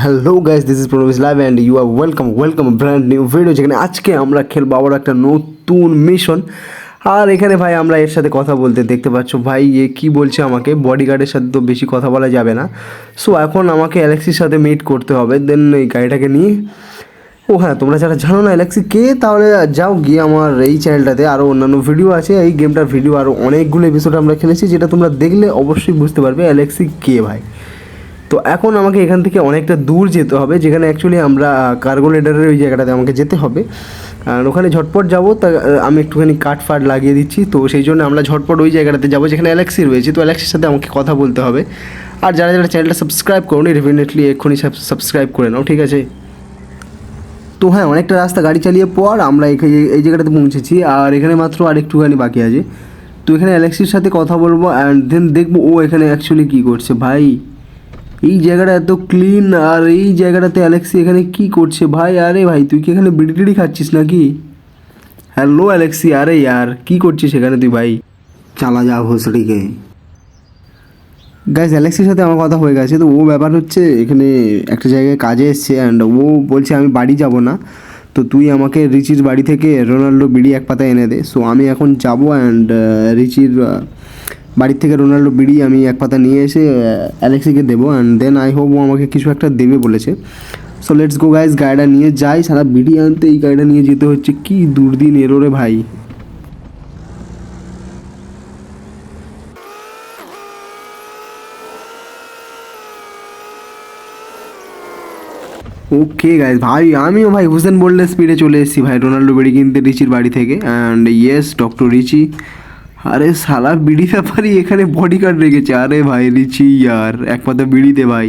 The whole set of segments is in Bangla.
হ্যালো গাইস, দিস ইজ প্রণবিস live and you are welcome brand new video, যেখানে আজকে আমরা খেলবো আবার একটা নতুন মিশন। আর এখানে ভাই আমরা এর সাথে কথা বলতে দেখতে পাচ্ছ ভাই, এ কী বলছে আমাকে, বডিগার্ডের সাথে তো বেশি কথা বলা যাবে না। সো এখন আমাকে অ্যালেক্সির সাথে মিট করতে হবে, দেন এই গাড়িটাকে নিয়ে। ও হ্যাঁ, তোমরা যারা জানো না অ্যালেক্সি কে, তাহলে যাও গিয়ে আমার এই চ্যানেলটাতে আরও অন্যান্য ভিডিও আছে, এই গেমটার ভিডিও আরও অনেকগুলো এপিসোড আমরা খেলেছি, যেটা তোমরা দেখলে অবশ্যই বুঝতে পারবে অ্যালেক্সি কে ভাই। তো এখন আমাকে এখান থেকে অনেকটা দূর যেতে হবে, যেখানে অ্যাকচুয়ালি আমরা কার্গো লেডারের ওই জায়গাটাতে আমাকে যেতে হবে। আর ওখানে ঝটপট যাবো, তা আমি একটুখানি কাট ফাট লাগিয়ে দিচ্ছি, তো সেই জন্য আমরা ঝটপট ওই জায়গাটাতে যাবো যেখানে অ্যালেক্সি রয়েছে। তো অ্যালেক্সির সাথে আমাকে কথা বলতে হবে। আর যারা যারা চ্যানেলটা সাবস্ক্রাইব করো ডেফিনেটলি এক্ষুনি সাবস্ক্রাইব করে নাও, ঠিক আছে? তো হ্যাঁ, অনেকটা রাস্তা গাড়ি চালিয়ে পর আমরা এই জায়গাটাতে পৌঁছেছি, আর এখানে মাত্র আর একটুখানি বাকি আছে। তো এখানে অ্যালেক্সির সাথে কথা বলবো অ্যান্ড দেন দেখবো ও এখানে অ্যাকচুয়ালি কী করছে। ভাই এই জায়গাটা এত ক্লিন, আর এই জায়গাটাতে অ্যালেক্সি এখানে কি করছে ভাই? আরে ভাই, তুই কি এখানে বিড়ি টিড়ি খাচ্ছিস নাকি? হ্যালো অ্যালেক্সি, আরে ইয়ার কি করছিস এখানে তুই ভাই? চালা যা ভোসড়িকে। গাইস, অ্যালেক্সির সাথে আমার কথা হয়ে গেছে। তো ও ব্যাপার হচ্ছে এখানে একটা জায়গায় কাজে এসছে অ্যান্ড ও বলছে আমি বাড়ি যাব না, তো তুই আমাকে রিচির বাড়ি থেকে রোনাল্ডো বিড়ি এক পাতা এনে দে। সো আমি এখন যাবো অ্যান্ড রিচির বাড়ির থেকে রোনাল্ডো বিড়ি আমি এক পাতা নিয়ে এসে অ্যালেক্সিকে দেবো অ্যান্ড দেন আই হোপ ও আমাকে কিছু একটা দেবে বলেছে। সো লেটস গো গাইস, গাড়িটা নিয়ে যাই। সারা বিড়ি আনতে এই গাড়িটা নিয়ে যেতে হচ্ছে, কি দুর্দিন এরোরে ভাই। ওকে গাইস, ভাই আমিও ভাই হুসেন বোল্টের স্পিডে চলে এসেছি ভাই রোনাল্ডো বিড়ি কিনতে রিচির বাড়ি থেকে। And yes, doctor Richie. আরে সালা বিড়ি ব্যাপারই এখানে বডিগার্ড রেখেছে। আরে ভাই রিচি ইয়ার, এক পাতা বিড়ি দে ভাই,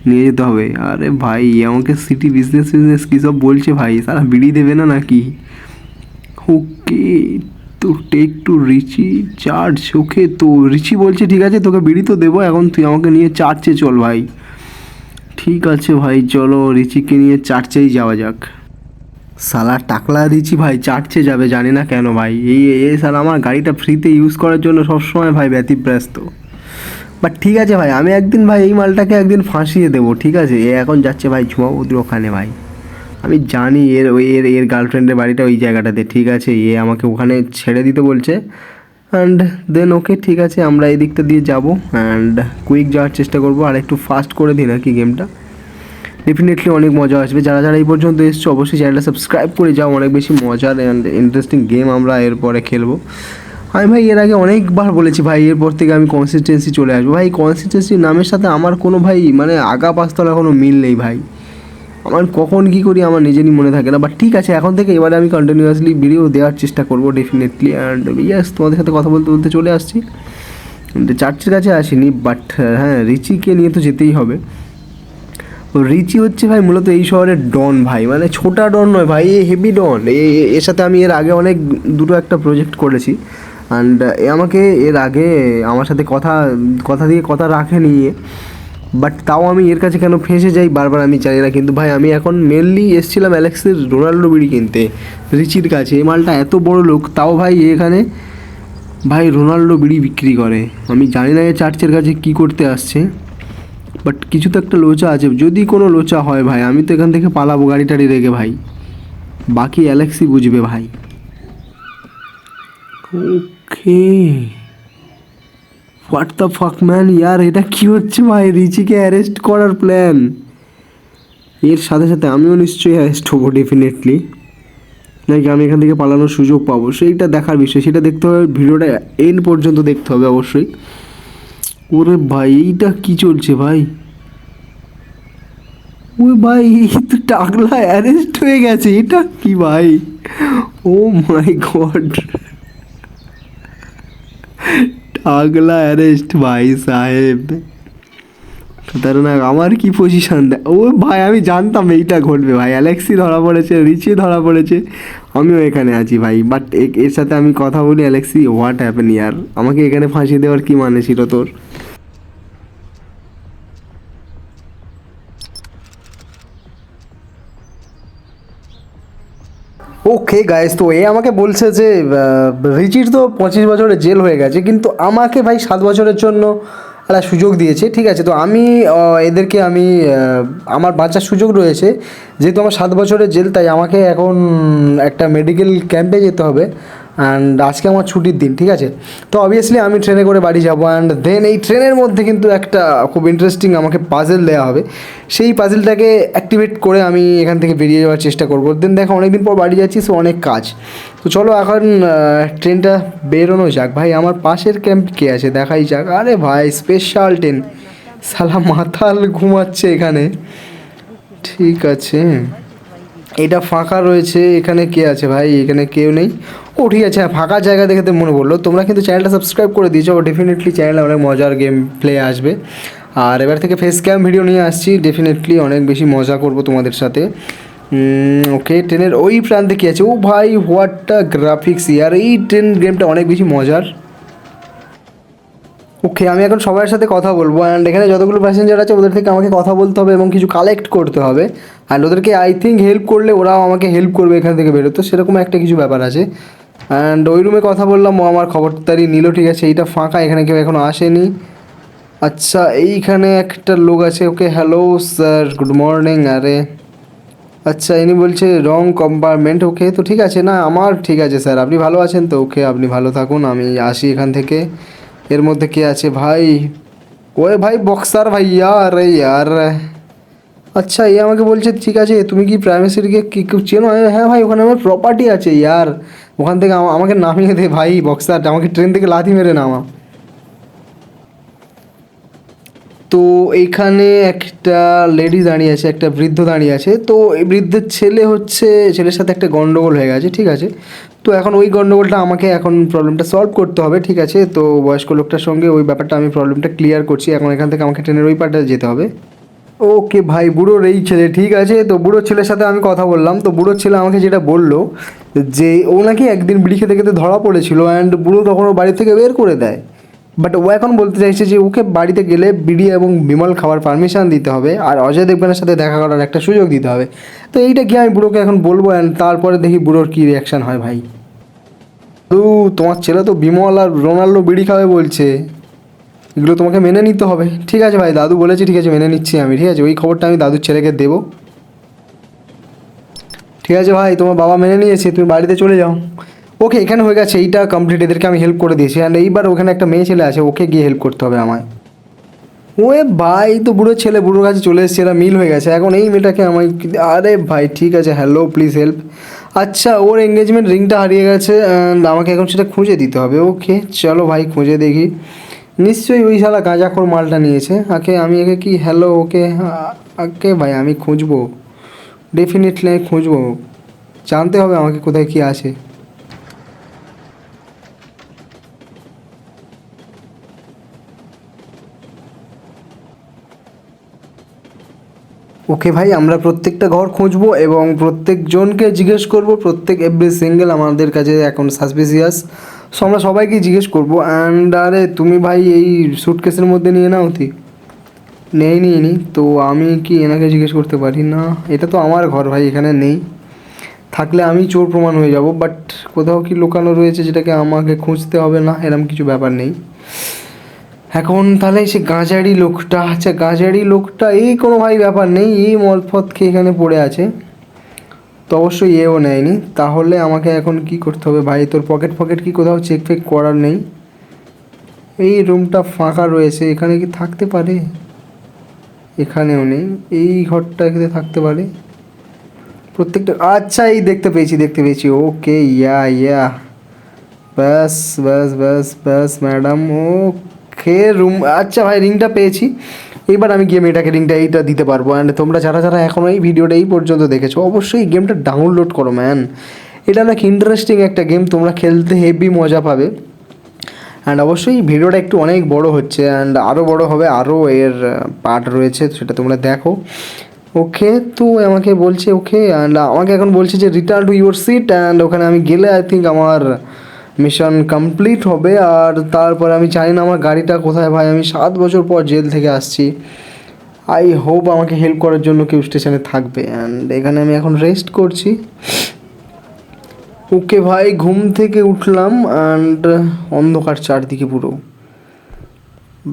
নিয়ে যেতে হবে। আরে ভাই আমাকে সিটি বিজনেস কী সব বলছে ভাই, সালা বিড়ি দেবে না নাকি? ওকে, তো টেক টু রিচি চার্জ। ওকে, তো রিচি বলছে ঠিক আছে তোকে বিড়ি তো দেবো, এখন তুই আমাকে নিয়ে চার্চে চল ভাই। ঠিক আছে ভাই, চলো রিচিকে নিয়ে চার্চেই যাওয়া যাক। সালা টাকলা রিচি ভাই চার্চে যাবে, জানি না কেন ভাই। এই সালা আমার গাড়িটা ফ্রিতে ইউজ করার জন্য সবসময় ভাই ব্যতিব্যস্ত। বাট ঠিক আছে ভাই, আমি একদিন ভাই এই মালটাকে একদিন ফাঁসিয়ে দেবো, ঠিক আছে? এ এখন যাচ্ছে ভাই ঝুমাবুদ্র ওখানে ভাই। আমি জানি এর গার্লফ্রেন্ডের বাড়িটা ওই জায়গাটাতে, ঠিক আছে? আমাকে ওখানে ছেড়ে দিতে বলছে। অ্যান্ড দেন ওকে ঠিক আছে, আমরা এই দিকটা দিয়ে যাবো অ্যান্ড কুইক যাওয়ার চেষ্টা করবো, আর একটু ফাস্ট করে দিই নাকি গেমটা। ডেফিনেটলি অনেক মজা আসবে। যারা যারা এই পর্যন্ত এসছো অবশ্যই চ্যানেলটা সাবস্ক্রাইব করে যাও, অনেক বেশি মজার অ্যান্ড ইন্টারেস্টিং গেম আমরা এরপরে খেলবো। আমি ভাই এর আগে অনেকবার বলেছি ভাই, এরপর থেকে আমি কনসিস্টেন্সি চলে আসবো ভাই। কনসিস্টেন্সি নামের সাথে আমার কোনো ভাই মানে আগা পাঁচতলা কোনো মিল নেই ভাই। আমার কখন কী করি আমার নিজেরই মনে থাকে না। বাট ঠিক আছে, এখন থেকে এবারে আমি কন্টিনিউয়াসলি ভিডিও দেওয়ার চেষ্টা করবো ডেফিনেটলি। অ্যান্ড ইয়াস, তোমাদের সাথে কথা বলতে বলতে চলে আসছি। চার্চের কাছে আসিনি, বাট হ্যাঁ রিচিকে নিয়ে তো যেতেই হবে। রিচি হচ্ছে ভাই মূলত এই শহরের ডন ভাই, মানে ছোটা ডন নয় ভাই, এ হেভি ডন। এর সাথে আমি এর আগে অনেক দুটো একটা প্রজেক্ট করেছি অ্যান্ড এ আমাকে এর আগে আমার সাথে কথা দিয়ে কথা রাখেনি। বাট তাও আমি এর কাছে কেন ফেঁসে যাই বারবার আমি জানি না। কিন্তু ভাই আমি এখন মেনলি এসেছিলাম অ্যালেক্সের রোনাল্ডো বিড়ি কিনতে রিচির কাছে। এই মালটা এত বড় লোক, তাও ভাই এখানে ভাই রোনাল্ডো বিড়ি বিক্রি করে। আমি জানি না এ চার্চের কাছে কী করতে আসছে, বাট কিছু তো একটা লোচা আছে। যদি কোনো লোচা হয় ভাই, আমি তো এখান থেকে পালাবো গাড়ি টাড়ি রেখে ভাই, বাকি অ্যালেক্সি বুঝবে ভাই। ওকে, হোয়াট দ্য ফাক ম্যান ইয়ার, এটা কী হচ্ছে ভাই? রিচিকে অ্যারেস্ট করার প্ল্যান। এর সাথে সাথে আমিও নিশ্চয়ই অ্যারেস্ট হবো ডেফিনেটলি, নাকি আমি এখান থেকে পালানোর সুযোগ পাবো, সেইটা দেখার বিষয়। সেটা দেখতে হবে, ভিডিওটা এন্ড পর্যন্ত দেখতে হবে অবশ্যই। ওরে ভাই এইটা কি চলছে ভাই? ওই ভাই এই তো টাকলা অ্যারেস্ট হয়ে গেছে, এটা কি ভাই? ও মাই গড, টাকলা অ্যারেস্ট ভাই সাহেব। না আমার কি পজিশন দেয় ও ভাই, আমি জানতাম এইটা ঘটবে ভাই। অ্যালেক্সি ধরা পড়েছে, রিচি ধরা পড়েছে, আমিও এখানে আছি ভাই। বাট এর সাথে আমি কথা বলি, অ্যালেক্সি হোয়াট হ্যাপেন ইয়ার, আমাকে এখানে ফাঁসিয়ে দেওয়ার কি মানে ছিল তোর? ওকে গাইস, তো এ আমাকে বলছে যে রিচির তো 25 বছরের জেল হয়ে গেছে, কিন্তু আমাকে ভাই 7 বছরের জন্য একটা সুযোগ দিয়েছে, ঠিক আছে। তো আমি এদেরকে আমি আমার বাঁচার সুযোগ রয়েছে, যেহেতু আমার 7 বছরের জেল, তাই আমাকে এখন একটা মেডিকেল ক্যাম্পে যেতে হবে। অ্যান্ড আজকে আমার ছুটির দিন, ঠিক আছে। তো অবভিয়াসলি আমি ট্রেনে করে বাড়ি যাবো। অ্যান্ড দেন এই ট্রেনের মধ্যে কিন্তু একটা খুব ইন্টারেস্টিং আমাকে পাজেল দেওয়া হবে, সেই পাজেলটাকে অ্যাক্টিভেট করে আমি এখান থেকে বেরিয়ে যাওয়ার চেষ্টা করবো। দেন দেখো অনেকদিন পর বাড়ি যাচ্ছি, সো অনেক কাজ। তো চলো এখন ট্রেনটা বেরোনো যাক। ভাই আমার পাশের ক্যাম্প কে আছে দেখাই যাক। আরে ভাই স্পেশাল ট্রেন, শালা মাথাল ঘুমাচ্ছে এখানে, ঠিক আছে। এটা ফাঁকা রয়েছে, এখানে কে আছে ভাই? এখানে কেউ নেই। ও ঠিক আছে, হ্যাঁ ফাঁকা জায়গা দেখে তো মনে পড়লো, তোমরা কিন্তু চ্যানেলটা সাবস্ক্রাইব করে দিয়েছো। ডেফিনেটলি চ্যানেলে অনেক মজার গেম প্লে আসবে। আর এবার থেকে ফেস ক্যাম ভিডিও নিয়ে আসছি, ডেফিনেটলি অনেক বেশি মজা করব তোমাদের সাথে। ওকে, ট্রেনের ওই প্রান্তে কী আছে? ও ভাই হোয়াটটা গ্রাফিক্স ইয়ার, এই ট্রেন গেমটা অনেক বেশি মজার। ওকে, আমি এখন সবার সাথে কথা বলবো। অ্যান্ড এখানে যতগুলো প্যাসেঞ্জার আছে ওদের থেকে আমাকে কথা বলতে হবে এবং কিছু কালেক্ট করতে হবে। অ্যান্ড ওদেরকে আই থিঙ্ক হেল্প করলে ওরাও আমাকে হেল্প করবে এখান থেকে বেরোতে, সেরকম একটা কিছু ব্যাপার আছে। অ্যান্ড ওই রুমে কথা বললাম, ও আমার খবরদারি নিল, ঠিক আছে। এইটা ফাঁকা, এখানে কেউ এখনও আসেনি। আচ্ছা এইখানে একটা লোক আছে। ওকে, হ্যালো স্যার, গুড মর্নিং। আরে আচ্ছা, ইনি বলছে রং কম্পার্টমেন্ট। ওকে, তো ঠিক আছে, না আমার ঠিক আছে স্যার, আপনি ভালো আছেন তো? ওকে, আপনি ভালো থাকুন, আমি আসি এখান থেকে। এর মধ্যে কে আছে ভাই? ওয়ে ভাই বক্সার ভাইয়া, আরে ইয়ার। আচ্ছা এ আমাকে বলছে ঠিক আছে, তুমি কি প্রাইমেসিকে কি কেউ চেনো? হ্যাঁ ভাই, ওখানে আমার প্রপার্টি আছে ইয়ার, ওখান থেকে আমাকে নামিয়ে দে ভাই বক্সার, আমাকে ট্রেন থেকে লাথি মেরে নামা। তো এইখানে একটা লেডি দাঁড়িয়ে আছে, একটা বৃদ্ধ দাঁড়িয়ে আছে। তো এই বৃদ্ধের ছেলে হচ্ছে, ছেলের সাথে একটা গন্ডগোল হয়ে গেছে, ঠিক আছে। তো এখন ওই গন্ডগোলটা আমাকে এখন প্রবলেমটা সলভ করতে হবে, ঠিক আছে। তো বয়স্ক লোকটার সঙ্গে ওই ব্যাপারটা আমি প্রবলেমটা ক্লিয়ার করছি। এখন এখান থেকে আমাকে ট্রেনের ওই পার্টে যেতে হবে। ওকে ভাই, বুড়োর এই ছেলে, ঠিক আছে। তো বুড়োর ছেলের সাথে আমি কথা বললাম। তো বুড়োর ছেলে আমাকে যেটা বললো যে ও নাকি একদিন বিড়ি খেতে খেতে ধরা পড়েছিল, অ্যান্ড বুড়ো তখন ও বাড়ি থেকে বের করে দেয়। বাট ও এখন বলতে চাইছে যে ওকে বাড়িতে গেলে বিড়ি এবং বিমল খাওয়ার পারমিশন দিতে হবে, আর অজয় দেবগনের সাথে দেখা করার একটা সুযোগ দিতে হবে। তো এইটা কি আমি বুড়োকে এখন বলবো, অ্যান্ড তারপরে দেখি বুড়োর কী রিয়াকশান হয়। ভাই তোমার ছেলে তো বিমল আর রোনাল্ডো বিড়ি খাবে বলছে, এগুলো তোমাকে মেনে নিতে হবে। ঠিক আছে ভাই, দাদু বলেছে, ঠিক আছে মেনে নিচ্ছি আমি, ঠিক আছে। ওই খবরটা আমি দাদুর ছেলেকে দেবো। ঠিক আছে ভাই, তোমার বাবা মেনে নিয়েছে, তুমি বাড়িতে চলে যাও। ওকে, এখানে হয়ে গেছে, এইটা কমপ্লিট, এদেরকে আমি হেল্প করে দিয়েছি। অ্যান্ড এইবার ওখানে একটা মেয়ে ছেলে আছে, ওকে গিয়ে হেল্প করতে হবে আমায়। ওয়ে ভাই, তো বুড়োর ছেলে বুড়োর কাছে চলে এসেছে, এরা মিল হয়ে গেছে। এখন এই মেয়েটাকে আমায়, আরে ভাই ঠিক আছে, হ্যালো প্লিজ হেল্প। আচ্ছা ওর এঙ্গেজমেন্ট রিংটা হারিয়ে গেছে, অ্যান্ড আমাকে এখন সেটা খুঁজে দিতে হবে। ওকে চলো ভাই, খুঁজে দেখি। নিশ্চয়ই ওই শালা গাঁজাখোর মালটা নিয়েছে। আমি একে কি হ্যালো, ওকে ওকে ভাই আমি খুঁজবো, ডেফিনেটলি আমি খুঁজবো, জানতে হবে আমাকে কোথায় কী আছে। ওকে ভাই, আমরা প্রত্যেকটা ঘর খুঁজবো এবং প্রত্যেকজনকে জিজ্ঞেস করবো, প্রত্যেক এভরি সিঙ্গেল আমাদের কাছে এখন সাসপিসিয়াস, সো আমরা সবাইকেই জিজ্ঞেস করবো। অ্যান্ড আরে তুমি ভাই এই স্যুটকেসের মধ্যে নিয়ে নাও তুই। নিইনি, তো আমি কি এনাকে জিজ্ঞেস করতে পারি না? এটা তো আমার ঘর ভাই, এখানে নেই, থাকলে আমি চোর প্রমাণ হয়ে যাব। বাট কোথাও কি লুকানো রয়েছে যেটাকে আমাকে খুঁজতে হবে না, এরকম কিছু ব্যাপার নেই। এখন তাহলে সে গাঁজারি লোকটা, আচ্ছা গাঁজারি লোকটা, এই কোনো ভাই ব্যাপার নেই, এই মলফত খেয়ে এখানে পড়ে আছে, তো অবশ্যই এও নেয়নি। তাহলে আমাকে এখন কি করতে হবে ভাই? তোর পকেট কি কোথাও চেক ফেক করার নেই? এই রুমটা ফাঁকা রয়েছে, এখানে কি থাকতে পারে? এখানেও নেই, এই ঘরটা এখানে থাকতে পারে প্রত্যেকটা। আচ্ছা এই দেখতে পেয়েছি। ওকে ইয়া ব্যাস ম্যাডাম, ওকে রুম, আচ্ছা ভাই রিংটা পেয়েছি। এবার আমি গিয়ে মেয়েটাকে রিংটা এইটা দিতে পারবো। অ্যান্ড তোমরা যারা এখনও এই ভিডিওটা এই পর্যন্ত দেখেছো, অবশ্যই গেমটা ডাউনলোড করো ম্যান, এটা নাকি ইন্টারেস্টিং একটা গেম, তোমরা খেলতে হেভি মজা পাবে। অ্যান্ড অবশ্যই ভিডিওটা একটু অনেক বড় হচ্ছে, অ্যান্ড আরও বড় হবে, আরও এর পার্ট রয়েছে, সেটা তোমরা দেখো। ওকে, তো আমাকে বলছে ওকে, অ্যান্ড আমাকে এখন বলছে যে return to your seat, and ওখানে আমি গেলে আই থিঙ্ক আমার মিশন কমপ্লিট হবে। আর তারপরে আমি জানি না আমার গাড়িটা কোথায় ভাই, আমি 7 বছর পর জেল থেকে আসছি। আই হোপ আমাকে হেল্প করার জন্য কেউ স্টেশনে থাকবে। অ্যান্ড এখানে আমি এখন রেস্ট করছি। ওকে ভাই, ঘুম থেকে উঠলাম, অ্যান্ড অন্ধকার চারদিকে পুরো।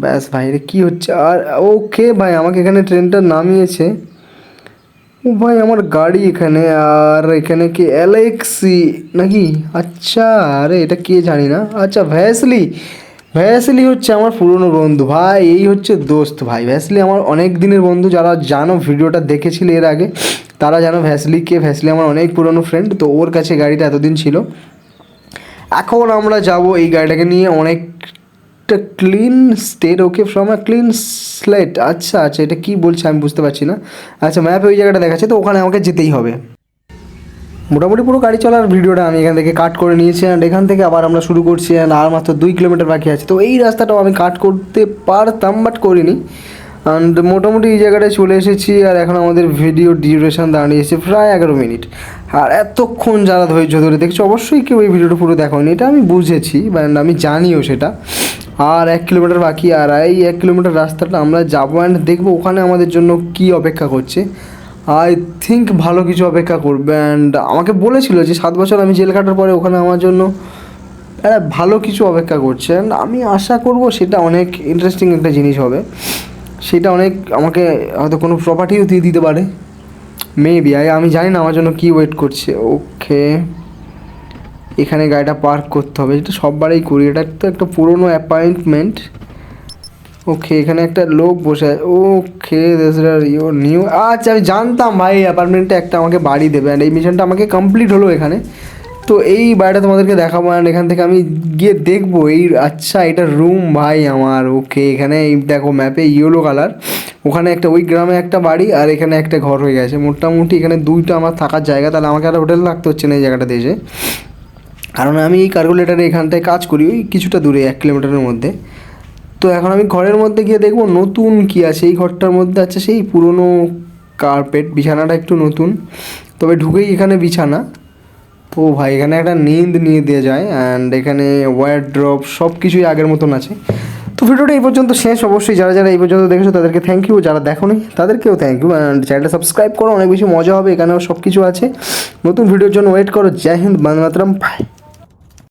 ব্যাস ভাই রে কী হচ্ছে আর ওকে ভাই আমাকে এখানে ট্রেনটা নামিয়েছে। ও ভাই আমার গাড়ি এখানে, আর এখানে কি অ্যালেক্সি নাকি? আচ্ছা আরে এটা কে জানি না। আচ্ছা ভ্যাসলি, ভ্যাসলি হচ্ছে আমার পুরনো বন্ধু ভাই, এই হচ্ছে দোস্ত ভাই। ভ্যাসলি আমার অনেক দিনের বন্ধু, যারা জানো ভিডিওটা দেখেছিলে এর আগে তারা জানো ভ্যাসলিকে। ভ্যাসলি আমার অনেক পুরনো ফ্রেন্ড, তো ওর কাছে গাড়িটা এতদিন ছিল। এখন আমরা যাব এই গাড়িটাকে নিয়ে অনেকটা clean state, okay from a clean slate. আচ্ছা আচ্ছা এটা কী বলছে আমি বুঝতে পারছি না। আচ্ছা ম্যাপে ওই জায়গাটা দেখাচ্ছে, তো ওখানে আমাকে যেতেই হবে। মোটামুটি পুরো গাড়ি চলার ভিডিওটা আমি এখান থেকে কাট করে নিয়েছি, অ্যান্ড এখান থেকে আবার আমরা শুরু করছি, অ্যান্ড আর মাত্র 2 কিলোমিটার বাকি আছে। তো এই রাস্তাটাও আমি কাট করতে পারতাম বাট করিনি, অ্যান্ড মোটামুটি এই জায়গাটায় চলে এসেছি। আর এখন আমাদের ভিডিও ডিউরেশন দাঁড়িয়েছে প্রায় 11 মিনিট। আর এতক্ষণ যারা ধৈর্য ধরে দেখছো অবশ্যই কেউ এই ভিডিওটা পুরো দেখোনি, এটা আমি বুঝেছি অ্যান্ড আমি জানিও সেটা। আর 1 কিলোমিটার বাকি, আর এই 1 কিলোমিটার রাস্তাটা আমরা যাবো অ্যান্ড দেখবো ওখানে আমাদের জন্য কী অপেক্ষা করছে। আই থিঙ্ক ভালো কিছু অপেক্ষা করবে, অ্যান্ড আমাকে বলেছিল যে 7 বছর আমি জেল কাটার পরে ওখানে আমার জন্য একটা ভালো কিছু অপেক্ষা করছে, অ্যান্ড আমি আশা করব সেটা অনেক ইন্টারেস্টিং একটা জিনিস হবে। সেটা অনেক আমাকে হয়তো কোনো প্রপার্টিও দিয়ে দিতে পারে মেবি, আমি জানি না আমার জন্য কী ওয়েট করছে। ওকে এখানে গাড়িটা পার্ক করতে হবে, এটা সববারেই করি, এটা তো একটা পুরনো অ্যাপয়েন্টমেন্ট। ওকে এখানে একটা লোক বসে আছে। ওকে ইউর নিউ, আচ্ছা আমি জানতাম ভাই অ্যাপার্টমেন্টে একটা আমাকে বাড়ি দেবে, অ্যান্ড এই মিশনটা আমাকে কমপ্লিট হলো এখানে। তো এই বাড়িটা তোমাদেরকে দেখাবো, অ্যান্ড এখান থেকে আমি গিয়ে দেখবো এই, আচ্ছা এটা রুম ভাই আমার। ওকে এখানে এই দেখো ম্যাপে ইয়েলো কালার, ওখানে একটা ওই গ্রামে একটা বাড়ি আর এখানে একটা ঘর হয়ে গেছে। মোটামুটি এখানে 2টা আমার থাকার জায়গা, তাহলে আমাকে একটা হোটেল থাকতে হচ্ছে না এই জায়গাটাতে এসে, কারণ আমি এই কার্গুলেটারে এখানটায় কাজ করি ওই কিছুটা দূরে 1 কিলোমিটারের মধ্যে। তো এখন আমি ঘরের মধ্যে গিয়ে দেখবো নতুন কি আছে এই ঘরটার মধ্যে। আছে সেই পুরনো কার্পেট, বিছানাটা একটু নতুন, তবে ঢুকেই এখানে বিছানা। ও ভাই এখানে একটা নিন্দ নিয়ে দেওয়া যায়, অ্যান্ড এখানে ওয়ারড্রপ সব কিছুই আগের মতন আছে। তো ভিডিওটা এই পর্যন্ত শেষ। অবশ্যই যারা যারা এই পর্যন্ত দেখেছো তাদেরকে থ্যাংক ইউ, যারা দেখোনি তাদেরকেও থ্যাংক ইউ, অ্যান্ড চ্যানেলটা সাবস্ক্রাইব করো, অনেক বেশি মজা হবে, এখানেও সব কিছু আছে। নতুন ভিডিওর জন্য ওয়েট করো। জয় হিন্দ, বন্দে মাতরম, বাই।